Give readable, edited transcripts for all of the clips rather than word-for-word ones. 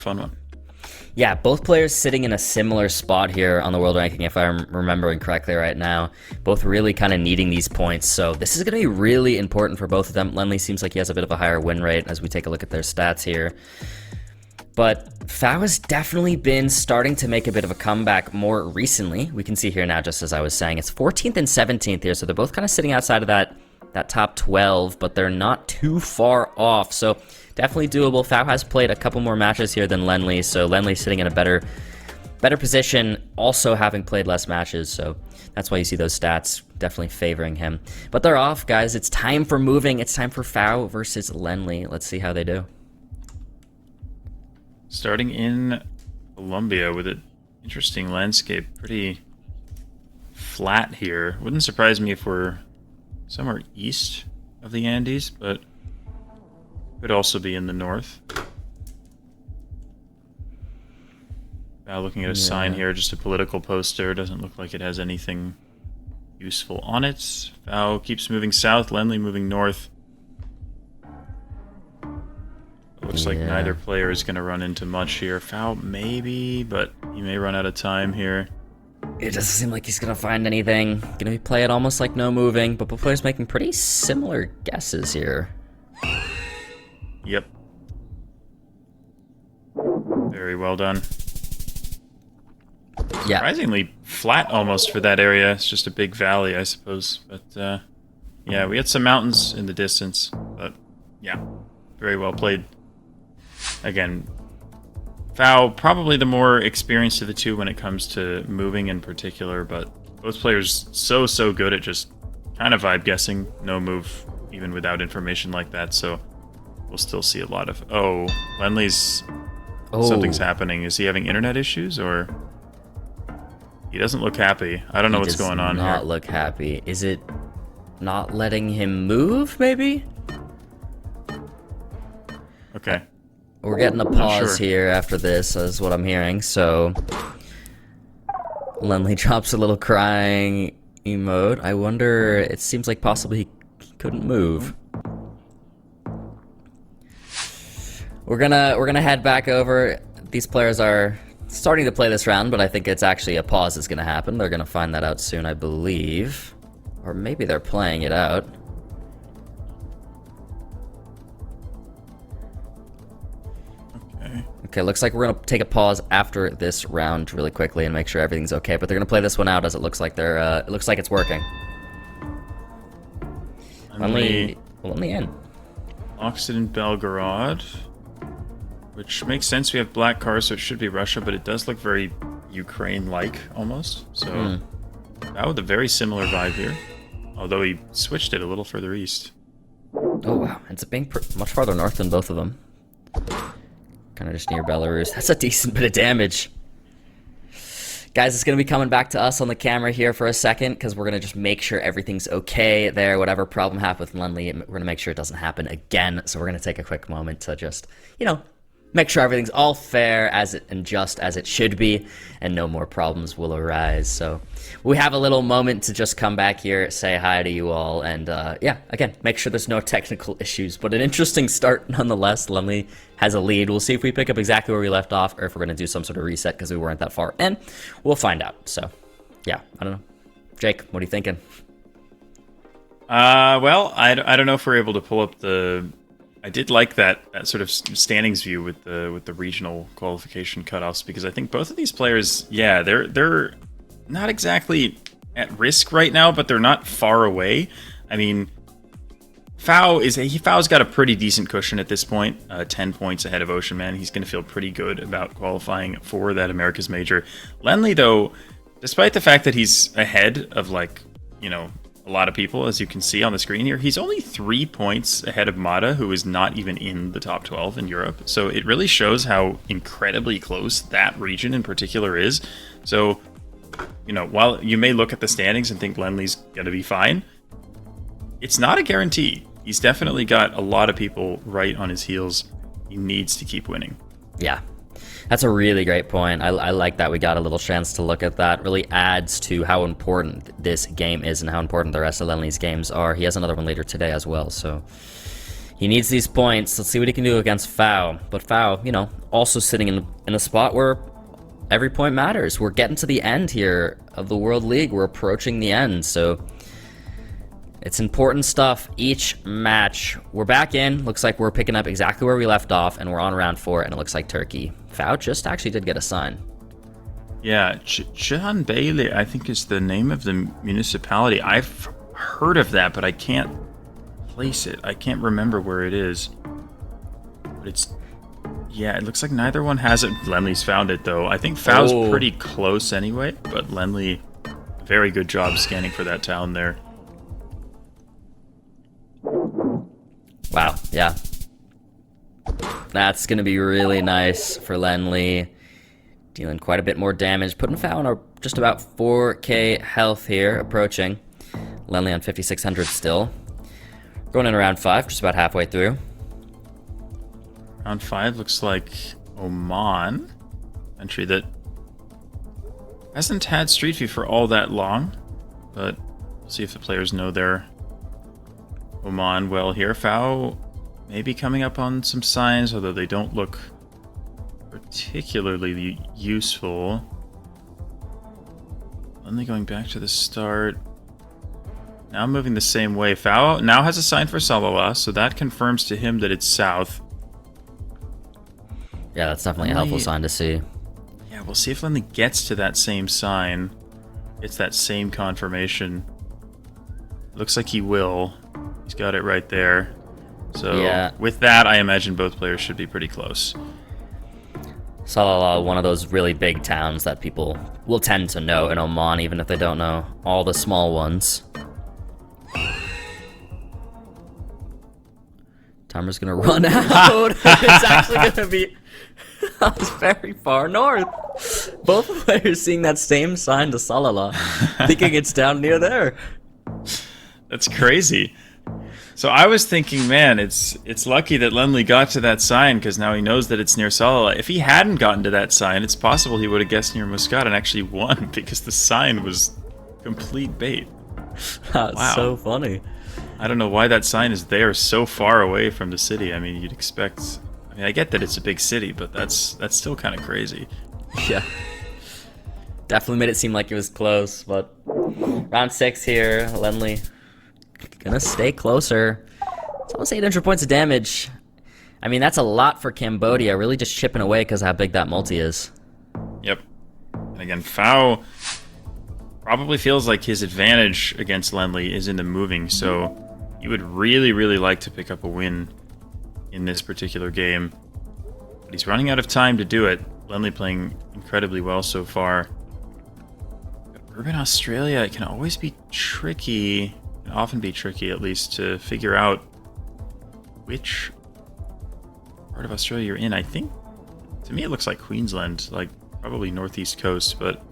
Fun one. Yeah, both players sitting in a similar spot here on the world ranking, if I'm remembering correctly right now. Both really kind of needing these points, so this is going to be really important for both of them. Lennli seems like he has a bit of a higher win rate as we take a look at their stats here. But Fao has definitely been starting to make a bit of a comeback more recently. We can see here now, just as I was saying, it's 14th and 17th here, so they're both kind of sitting outside of that top 12, but they're not too far off, so definitely doable. Fao has played a couple more matches here than Lennli, so Lennli's sitting in a better position, also having played less matches, so that's why you see those stats definitely favoring him. But they're off, guys. It's time for moving. It's time for Fao versus Lennli. Let's see how they do. Starting in Colombia with an interesting landscape, pretty flat here. Wouldn't surprise me if we're somewhere east of the Andes, but could also be in the north. Now looking at a sign here, just a political poster. Doesn't look like it has anything useful on it. Fao keeps moving south, Lennli moving north. Looks like neither player is going to run into much here. Fao maybe, but he may run out of time here. It doesn't seem like he's going to find anything. Going to be playing almost like no moving, but both players making pretty similar guesses here. Yep. Very well done. Yeah. Surprisingly flat almost for that area. It's just a big valley, I suppose. But, yeah, we had some mountains in the distance. But, yeah, very well played. Again, Fao probably the more experienced of the two when it comes to moving in particular, but both players so good at just kind of vibe guessing, no move, even without information like that, so we'll still see a lot of... Oh, Lennli's... Something's happening. Is he having internet issues, or... He doesn't look happy. I don't know what's going on here. He does not look happy. Is it not letting him move, maybe? Okay. We're getting a pause here after this, is what I'm hearing, so... Lennli drops a little crying emote. I wonder... It seems like possibly he couldn't move. We're gonna head back over. These players are starting to play this round, but I think it's actually a pause that's gonna happen. They're gonna find that out soon, I believe. Or maybe they're playing it out. Okay, looks like we're going to take a pause after this round really quickly and make sure everything's okay, but they're going to play this one out as it looks like they're, it looks like it's working. Lennli in. Occident Belgorod, which makes sense. We have black cars, so it should be Russia, but it does look very Ukraine-like, almost. So, that with a very similar vibe here, although he switched it a little further east. Oh, wow. It's being much farther north than both of them. Kind of just near Belarus. That's a decent bit of damage. Guys, it's going to be coming back to us on the camera here for a second, because we're going to just make sure everything's okay there. Whatever problem happened with Lennli, we're going to make sure it doesn't happen again. So we're going to take a quick moment to just, you know, make sure everything's all fair and just as it should be, and no more problems will arise. So we have a little moment to just come back here, say hi to you all, and yeah, again, make sure there's no technical issues. But an interesting start nonetheless. Lennli has a lead. We'll see if we pick up exactly where we left off, or if we're going to do some sort of reset because we weren't that far in. We'll find out. So yeah, I don't know. Jake, what are you thinking? Well, I don't know if we're able to pull up the... I did like that sort of standings view with the regional qualification cutoffs, because I think both of these players, yeah, they're not exactly at risk right now, but they're not far away. I mean, Fao's got a pretty decent cushion at this point, 10 points ahead of Ocean Man. He's going to feel pretty good about qualifying for that America's Major. Lennli, though, despite the fact that he's ahead of, like, you know, a lot of people, as you can see on the screen here, he's only 3 points ahead of Mata, who is not even in the top 12 in Europe. So it really shows how incredibly close that region in particular is. So, you know, while you may look at the standings and think Lennli's going to be fine, it's not a guarantee. He's definitely got a lot of people right on his heels. He needs to keep winning. Yeah. That's a really great point. I like that we got a little chance to look at that. Really adds to how important this game is and how important the rest of Lennli's games are. He has another one later today as well, so He needs these points. Let's see what he can do against Fao. But Fao, you know, also sitting in a spot where every point matters. We're getting to the end here of the World League. We're approaching the end, so it's important stuff each match. We're back in. Looks like we're picking up exactly where we left off, and we're on round 4, and it looks like Turkey. Fao just actually did get a sign. Yeah, Cihan Beyli, I think, is the name of the municipality. I've heard of that, but I can't place it. I can't remember where it is. But it's... yeah, it looks like neither one has it. Lennli's found it, though. I think Fao's pretty close anyway, but Lennli, very good job scanning for that town there. Wow, yeah. That's going to be really nice for Lennli. Dealing quite a bit more damage. Putting Fao on just about 4k health here, approaching. Lennli on 5,600 still. Going in around 5, just about halfway through. Round 5 looks like Oman. Country that hasn't had Street View for all that long. But we'll see if the players know their Oman well here. Fao maybe coming up on some signs, although they don't look particularly useful. Only going back to the start. Now moving the same way. Fao now has a sign for Salalah, so that confirms to him that it's south. Yeah, that's definitely a helpful sign to see. Yeah, we'll see if Lennli gets to that same sign. It's that same confirmation. Looks like he will. He's got it right there. So yeah, with that, I imagine both players should be pretty close. Salalah, one of those really big towns that people will tend to know in Oman, even if they don't know all the small ones. Timer's gonna run out. It's actually gonna be... that was very far north. Both players seeing that same sign to Salalah, thinking it's down near there. That's crazy. So I was thinking, man, it's lucky that Lennli got to that sign, because now he knows that it's near Salalah. If he hadn't gotten to that sign, it's possible he would have guessed near Muscat and actually won, because the sign was complete bait. That's wow. So funny. I don't know why that sign is there so far away from the city. I mean, you'd expect... I mean, I get that it's a big city, but that's still kind of crazy. Yeah. Definitely made it seem like it was close, but... round 6 here, Lennli gonna stay closer. It's almost 800 points of damage. I mean, that's a lot for Cambodia, really just chipping away because of how big that multi is. Yep. And again, Fao probably feels like his advantage against Lennli is in the moving, so you would really, really like to pick up a win in this particular game. But he's running out of time to do it. Lennli playing incredibly well so far. But urban Australia, it can always be tricky. It can often be tricky, at least, to figure out which part of Australia you're in. I think, to me, it looks like Queensland, like probably northeast coast, but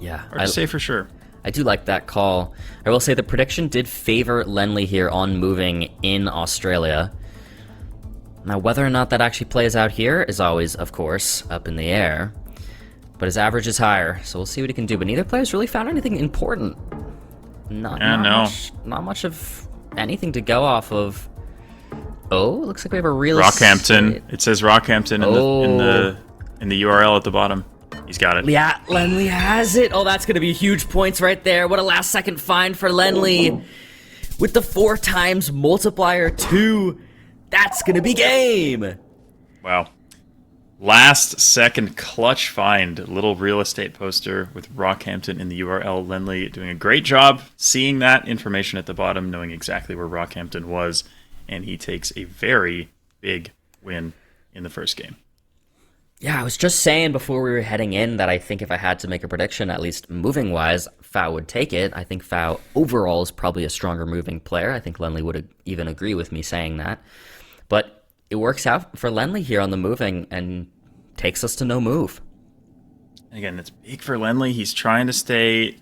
yeah, hard to say for sure. I do like that call. I will say the prediction did favor Lennli here on moving in Australia. Now, whether or not that actually plays out here is always, of course, up in the air. But his average is higher, so we'll see what he can do. But neither player's really found anything important. Not much of anything to go off of. Oh, looks like we have a real Rockhampton. It says Rockhampton in the URL at the bottom. He's got it. Yeah, Lennli has it. Oh, that's going to be huge points right there. What a last-second find for Lennli. With the 4 times multiplier 2, that's going to be game. Wow. Last-second clutch find. A little real estate poster with Rockhampton in the URL. Lennli doing a great job seeing that information at the bottom, knowing exactly where Rockhampton was, and he takes a very big win in the first game. Yeah, I was just saying before we were heading in that I think if I had to make a prediction, at least moving-wise, Fao would take it. I think Fao overall is probably a stronger moving player. I think Lennli would even agree with me saying that. But it works out for Lennli here on the moving and takes us to no move. Again, it's big for Lennli. He's trying to stay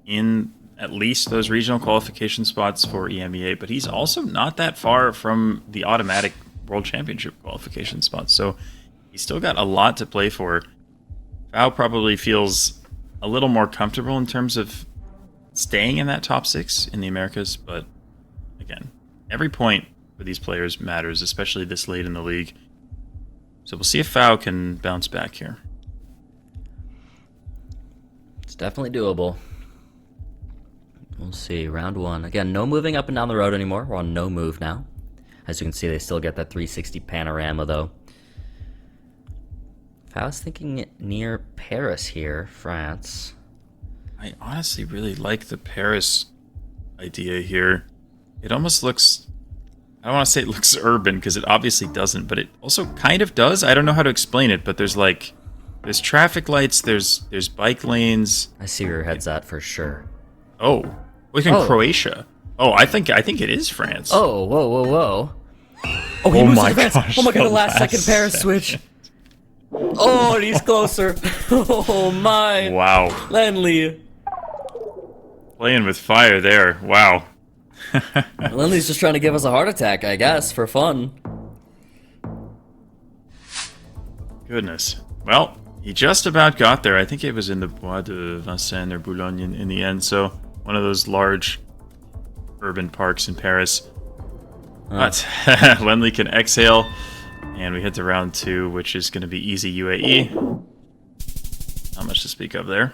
in at least those regional qualification spots for EMEA, but he's also not that far from the automatic World Championship qualification spots. So he's still got a lot to play for. Fao probably feels a little more comfortable in terms of staying in that top 6 in the Americas, but again, every point for these players matters, especially this late in the league. So we'll see if Fao can bounce back here. It's definitely doable. We'll see. Round 1. Again, no moving up and down the road anymore. We're on no move now. As you can see, they still get that 360 panorama, though. I was thinking near Paris here, France. I honestly really like the Paris idea here. It almost looks... I don't want to say it looks urban, because it obviously doesn't, but it also kind of does. I don't know how to explain it, but there's like... There's traffic lights, there's bike lanes. I see where your head's at for sure. Oh, look in Croatia. Oh, I think it is France. Oh, whoa. Oh, he moves to France. Oh my god, the last second Paris switch. Oh, and he's closer. Oh my. Wow. Lennli. Playing with fire there. Wow. Lennli's just trying to give us a heart attack, I guess, for fun. Goodness. Well, he just about got there. I think it was in the Bois de Vincennes or Boulogne in the end. So one of those large urban parks in Paris. But Lennli can exhale. And we head to round 2, which is going to be easy UAE. Not much to speak of there.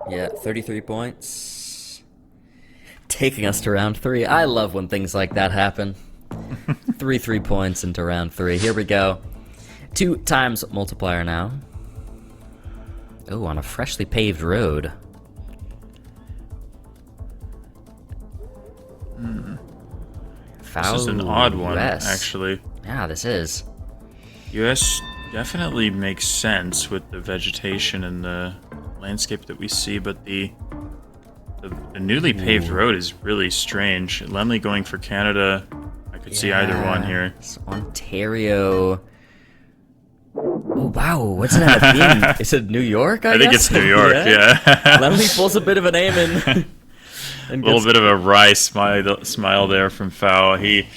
Yeah, 33 points. Taking us to round 3. I love when things like that happen. 3 points into round 3. Here we go. 2 times multiplier now. Oh, on a freshly paved road. This is an odd one, actually. Yeah, this is. US definitely makes sense with the vegetation and the landscape that we see, but the newly paved road is really strange. Lennli going for Canada. I could see either one here. It's Ontario. Oh, wow. What's it end up being? Is it New York, I think guess? It's New York, yeah. Lennli pulls a bit of a name in. A little bit of a wry smile there from Fao. He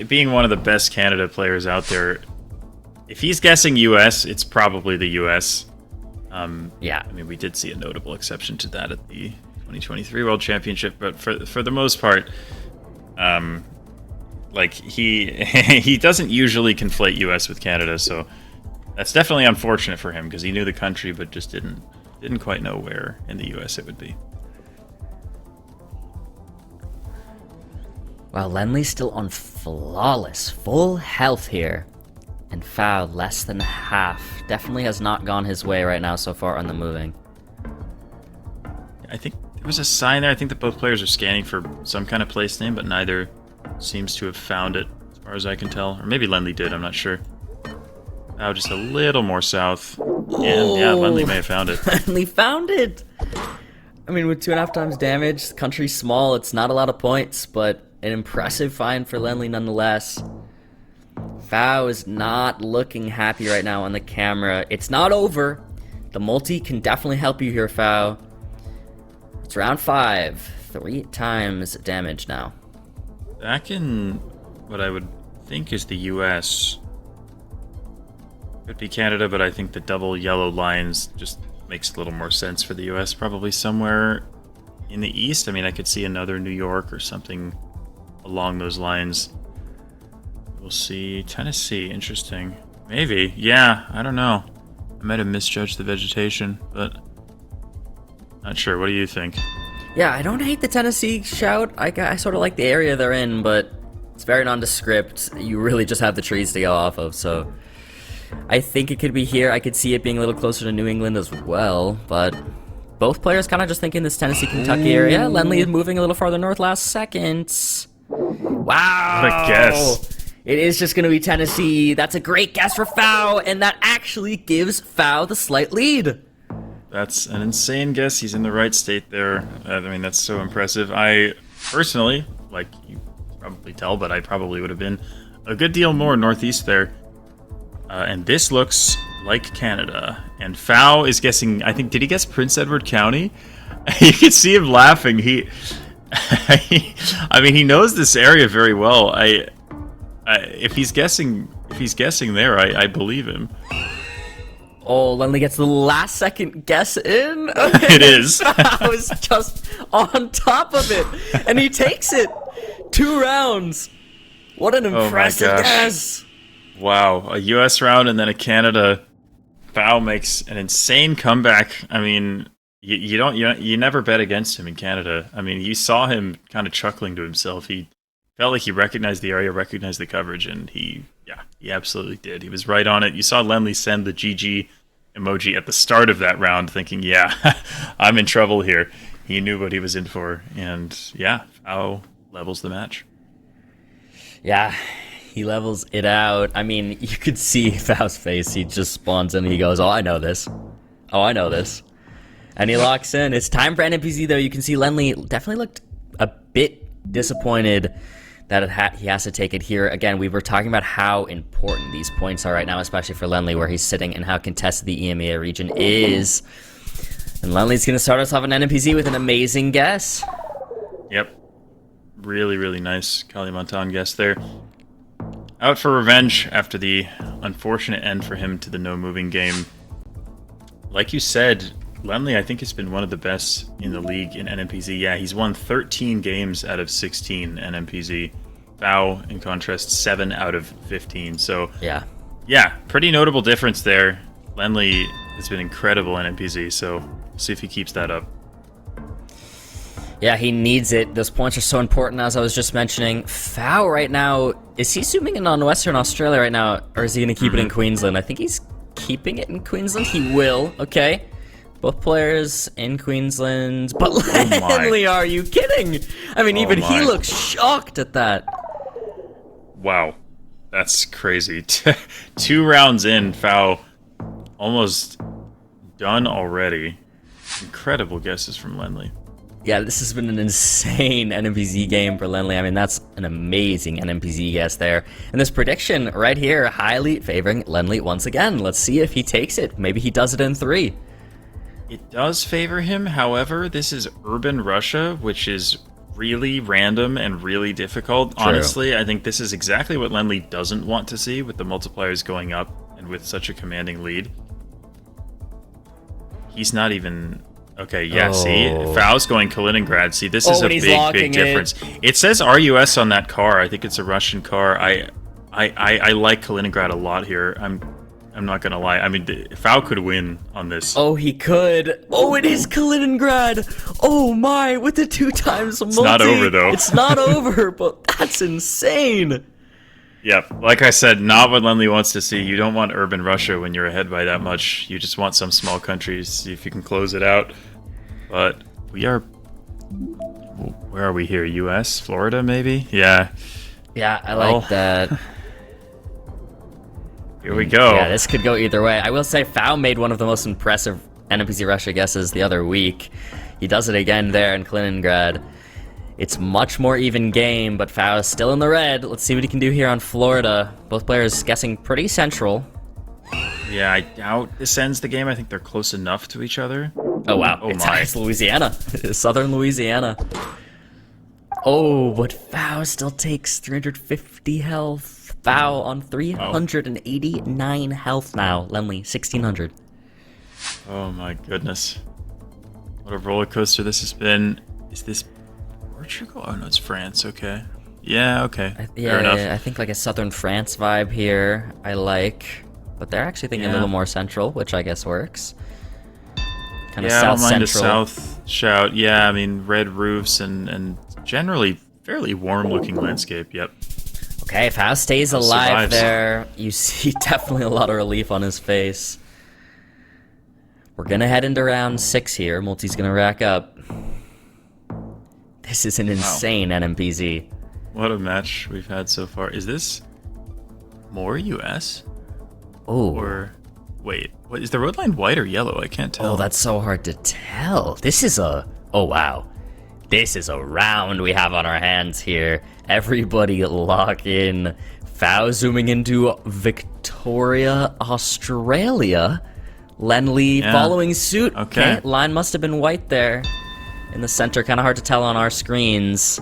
being one of the best Canada players out there, if he's guessing US, it's probably the US. Yeah. I mean, we did see a notable exception to that at the 2023 World Championship, but for the most part, like he doesn't usually conflate US with Canada, so that's definitely unfortunate for him because he knew the country but just didn't quite know where in the US it would be. Wow, Lennli's still on flawless, full health here. And Fao less than half. Definitely has not gone his way right now so far on the moving. I think there was a sign there. I think that both players are scanning for some kind of place name, but neither seems to have found it, as far as I can tell. Or maybe Lennli did, I'm not sure. Fao just a little more south. And yeah, Lennli may have found it. Lennli found it! I mean, with 2.5 times damage, the country's small, it's not a lot of points, but an impressive find for Lennli nonetheless. Fao is not looking happy right now on the camera. It's not over. The multi can definitely help you here, Fao. It's round 5. 3 times damage now. Back in what I would think is the US. Could be Canada, but I think the double yellow lines just makes a little more sense for the US. Probably somewhere in the east. I mean, I could see another New York or something along those lines. We'll see. Tennessee, interesting. Maybe. Yeah, I don't know. I might have misjudged the vegetation, but not sure. What do you think? Yeah, I don't hate the Tennessee shout. I sort of like the area they're in, but it's very nondescript. You really just have the trees to go off of, so I think it could be here. I could see it being a little closer to New England as well, but both players kind of just thinking this Tennessee-Kentucky area. Lennli is moving a little farther north last second. Wow! What a guess. It is just going to be Tennessee. That's a great guess for Fao, and that actually gives Fao the slight lead. That's an insane guess. He's in the right state there. I mean, that's so impressive. I personally, like you probably tell, but I probably would have been a good deal more northeast there. And this looks like Canada. And Fao is guessing, I think, did he guess Prince Edward County? You can see him laughing. I mean, he knows this area very well. If he's guessing there, I believe him. Oh, Lennli gets the last second guess in. It is. I was just on top of it, and he takes it. 2 rounds. What an impressive guess. Wow, a US round and then a Canada. Fowl makes an insane comeback. I mean, you never bet against him in Canada. I mean, you saw him kind of chuckling to himself. He felt like he recognized the area, recognized the coverage, and he absolutely did. He was right on it. You saw Lennli send the GG emoji at the start of that round, thinking, yeah, I'm in trouble here. He knew what he was in for, and yeah, Fowl levels the match. Yeah, he levels it out. I mean, you could see Fow's face. He just spawns in and he goes, oh, I know this. Oh, I know this. And he locks in. It's time for NMPZ, though. You can see Lennli definitely looked a bit disappointed that he has to take it here. Again, we were talking about how important these points are right now, especially for Lennli, where he's sitting, and how contested the EMEA region is. And Lennli's going to start us off on NMPZ with an amazing guess. Yep. Really, really nice Kalimantan guess there. Out for revenge after the unfortunate end for him to the no-moving game. Like you said, Lennli, I think, has been one of the best in the league in NMPZ. Yeah, he's won 13 games out of 16 NMPZ. Fowl, in contrast, 7 out of 15. So, yeah, pretty notable difference there. Lennli has been incredible in NMPZ, so we'll see if he keeps that up. Yeah, he needs it. Those points are so important, as I was just mentioning. Fowl right now, is he zooming in on Western Australia right now, or is he going to keep it in Queensland? I think he's keeping it in Queensland. He will, okay. Both players in Queensland. But Lennli, are you kidding? I mean, even he looks shocked at that. Wow. That's crazy. 2 rounds in, Fowl almost done already. Incredible guesses from Lennli. Yeah, this has been an insane NMPZ game for Lennli. I mean, that's an amazing NMPZ guess there. And this prediction right here, highly favoring Lennli once again. Let's see if he takes it. Maybe he does it in 3. It does favor him. However, this is urban Russia, which is really random and really difficult. True. Honestly, I think this is exactly what Lennli doesn't want to see, with the multipliers going up and with such a commanding lead. He's not even... Okay, yeah, see? Fow's going Kaliningrad. See, this is a big difference. It says RUS on that car. I think it's a Russian car. I like Kaliningrad a lot here. I'm not gonna lie. I mean, Fowl could win on this. Oh, he could. Oh, it is Kaliningrad. Oh my, with the 2 times multi. It's not over, though. It's not over, but that's insane. Yep, like I said, not what Lennli wants to see. You don't want urban Russia when you're ahead by that much. You just want some small countries, see if you can close it out. But we are... Where are we here? US? Florida, maybe? Yeah. Yeah, I like that. Here we go. Yeah, this could go either way. I will say Fowl made one of the most impressive NMPZ Russia guesses the other week. He does it again there in Kaliningrad. It's much more even game, but Fowl is still in the red. Let's see what he can do here on Florida. Both players guessing pretty central. Yeah, I doubt this ends the game. I think they're close enough to each other. Oh, wow. It's Louisiana. Southern Louisiana. Oh, but Fowl still takes 350 health. Fowl on 389 health now. Lennli, 1600. Oh, my goodness. What a roller coaster this has been. Is this... Portugal? Oh no, it's France. Okay. Yeah. Okay. Fair enough. I think like a southern France vibe here. I like, but they're actually thinking a little more central, which I guess works. Kind of south I don't mind central. A south shout. Yeah, I mean red roofs and generally fairly warm-looking landscape. Yep. Okay, if House stays alive there, you see definitely a lot of relief on his face. We're gonna head into round 6 here. Multi's gonna rack up. This is an insane NMPZ. What a match we've had so far. Is this more US? Oh. Or wait, what is the road line white or yellow? I can't tell. Oh, that's so hard to tell. This is a... Oh, wow. This is a round we have on our hands here. Everybody lock in. Fowl zooming into Victoria, Australia. Lennli following suit. Okay, line must have been white there. In the center, kind of hard to tell on our screens.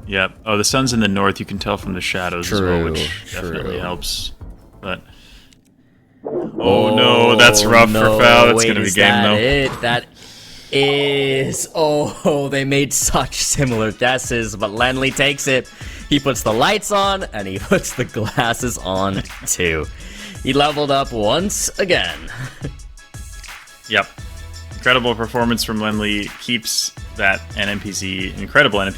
Yep. Oh, the sun's in the north. You can tell from the shadows as well, which definitely helps. But oh no, that's rough for Fowl. That's gonna be game though. is... Oh, they made such similar guesses, but Lennli takes it. He puts the lights on, and he puts the glasses on, too. He leveled up once again. Yep. Incredible performance from Lennli. Keeps that incredible NPC